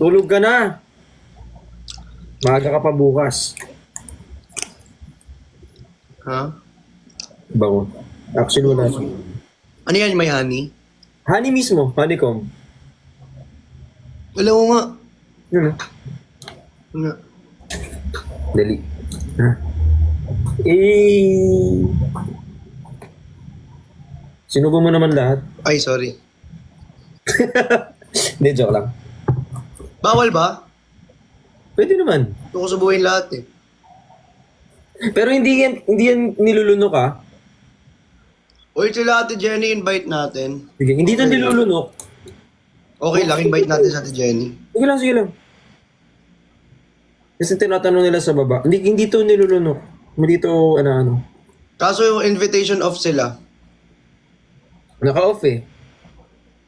Tulog ka na. Maaga ka pa bukas. Ha? Bango. Actually, wala siya. Ano yan, may honey? Honey mismo, honeycomb. Alam mo nga. Yun na. Nga. Dali. Ha? Eh... Sinubo mo naman lahat. Ay, sorry. Hindi, joke lang. Bawal ba? Pwede naman. Gusto ko subuhin lahat eh. Pero hindi yan nilulunok ah. Uy, sila Ate Jenny, invite natin. Sige, hindi ito nilulunok. Okay lang, invite natin sa Ate Jenny. Sige lang, sige lang. Kasi tinatanong nila sa baba. Hindi ito nilulunok. Hindi ito, ano. Kaso yung invitation off sila. Naka-off eh.